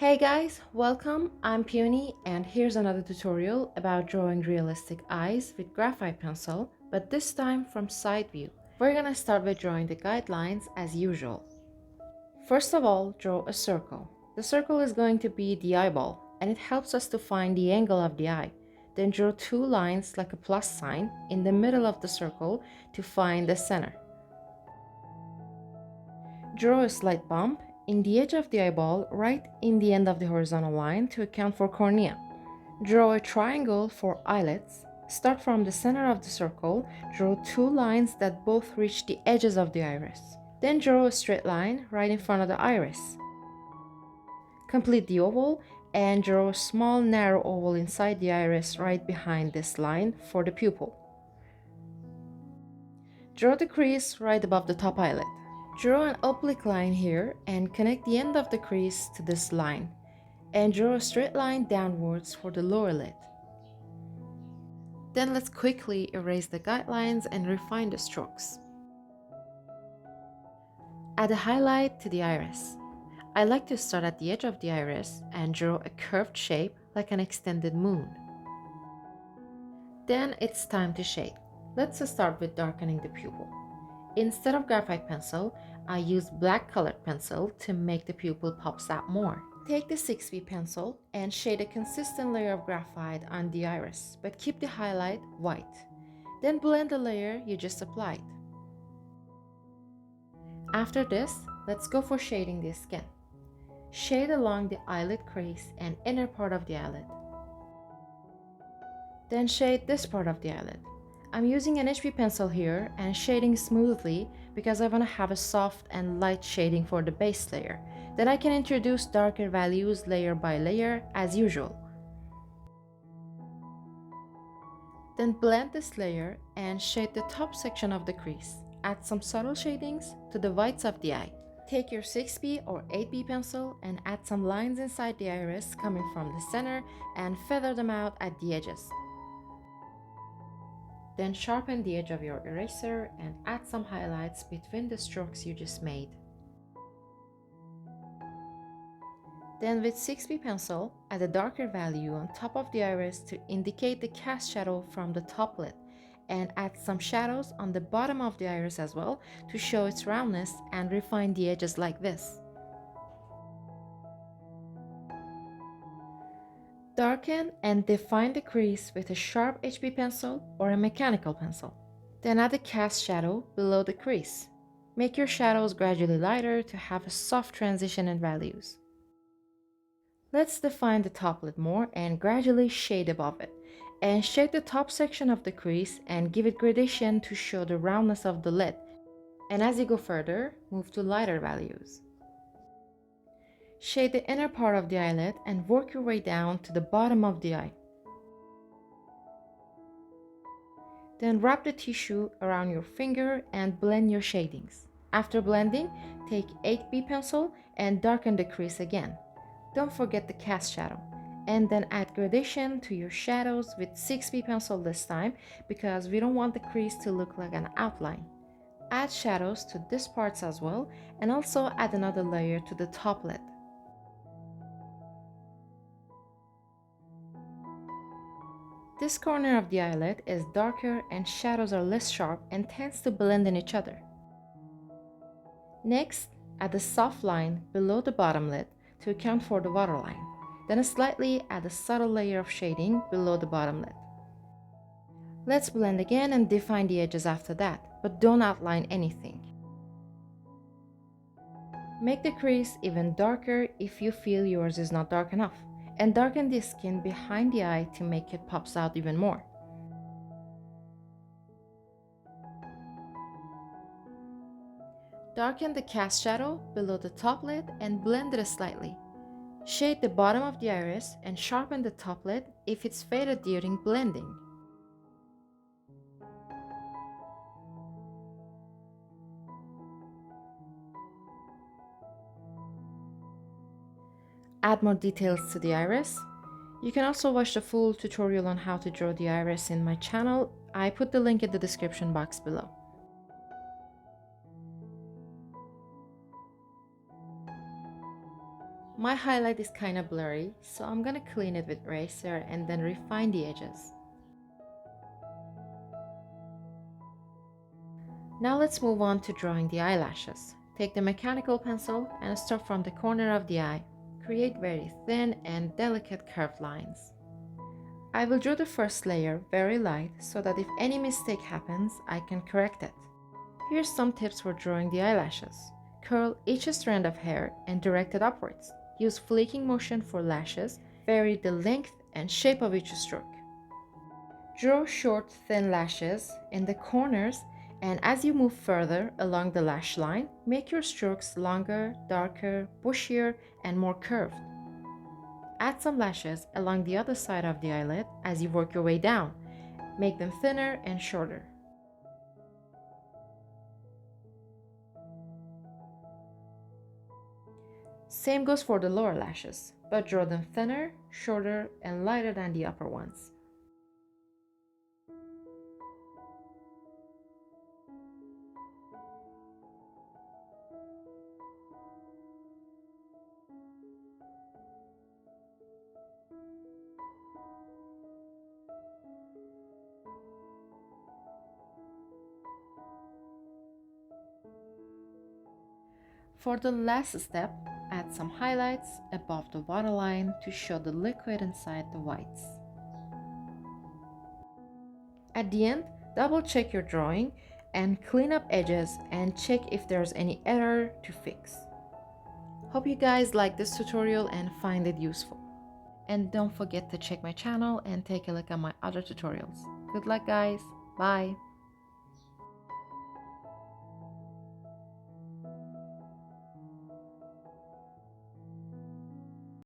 Hey guys, welcome. I'm Peony and here's another tutorial about drawing realistic eyes with graphite pencil, but this time from side view. We're gonna start with drawing the guidelines as usual. First of all, draw a circle. The circle is going to be the eyeball and it helps us to find the angle of the eye. Then draw two lines like a plus sign in the middle of the circle to find the center. Draw a slight bump in the edge of the eyeball right in the end of the horizontal line to account for cornea. Draw a triangle for eyelids. Start from the center of the circle, draw two lines that both reach the edges of the iris. Then draw a straight line right in front of the iris. Complete the oval and draw a small narrow oval inside the iris right behind this line for the pupil. Draw the crease right above the top eyelid. Draw an oblique line here and connect the end of the crease to this line. And draw a straight line downwards for the lower lid. Then let's quickly erase the guidelines and refine the strokes. Add a highlight to the iris. I like to start at the edge of the iris and draw a curved shape like an extended moon. Then it's time to shade. Let's start with darkening the pupil. Instead of graphite pencil, I use black colored pencil to make the pupil pops out more. Take the 6B pencil and shade a consistent layer of graphite on the iris, but keep the highlight white. Then blend the layer you just applied. After this, let's go for shading the skin. Shade along the eyelid crease and inner part of the eyelid. Then shade this part of the eyelid. I'm using an HB pencil here and shading smoothly because I want to have a soft and light shading for the base layer. Then I can introduce darker values layer by layer as usual. Then blend this layer and shade the top section of the crease. Add some subtle shadings to the whites of the eye. Take your 6B or 8B pencil and add some lines inside the iris coming from the center and feather them out at the edges. Then sharpen the edge of your eraser and add some highlights between the strokes you just made. Then with 6B pencil, add a darker value on top of the iris to indicate the cast shadow from the top lid, and add some shadows on the bottom of the iris as well to show its roundness and refine the edges like this. Darken and define the crease with a sharp HB pencil or a mechanical pencil. Then add a cast shadow below the crease. Make your shadows gradually lighter to have a soft transition in values. Let's define the top lid more and gradually shade above it. And shade the top section of the crease and give it gradation to show the roundness of the lid. And as you go further, move to lighter values. Shade the inner part of the eyelid and work your way down to the bottom of the eye. Then wrap the tissue around your finger and blend your shadings. After blending, take 8B pencil and darken the crease again. Don't forget the cast shadow. And then add gradation to your shadows with 6B pencil this time because we don't want the crease to look like an outline. Add shadows to these parts as well and also add another layer to the top lid. This corner of the eyelid is darker and shadows are less sharp and tends to blend in each other. Next, add a soft line below the bottom lid to account for the waterline. Then slightly add a subtle layer of shading below the bottom lid. Let's blend again and define the edges after that, but don't outline anything. Make the crease even darker if you feel yours is not dark enough. And darken the skin behind the eye to make it pops out even more. Darken the cast shadow below the top lid and blend it slightly. Shade the bottom of the iris and sharpen the top lid if it's faded during blending. Add more details to the iris. You can also watch the full tutorial on how to draw the iris in my channel. I put the link in the description box below. My highlight is kinda blurry, so I'm gonna clean it with eraser and then refine the edges. Now let's move on to drawing the eyelashes. Take the mechanical pencil and start from the corner of the eye. Create very thin and delicate curved lines. I will draw the first layer very light so that if any mistake happens, I can correct it. Here's some tips for drawing the eyelashes. Curl each strand of hair and direct it upwards. Use flicking motion for lashes. Vary the length and shape of each stroke. Draw short, thin lashes in the corners, and as you move further along the lash line, make your strokes longer, darker, bushier, and more curved. Add some lashes along the other side of the eyelid as you work your way down. Make them thinner and shorter. Same goes for the lower lashes, but draw them thinner, shorter, and lighter than the upper ones. For the last step, add some highlights above the waterline to show the liquid inside the whites. At the end, double check your drawing and clean up edges and check if there's any error to fix. Hope you guys like this tutorial and find it useful. And don't forget to check my channel and take a look at my other tutorials. Good luck guys, bye!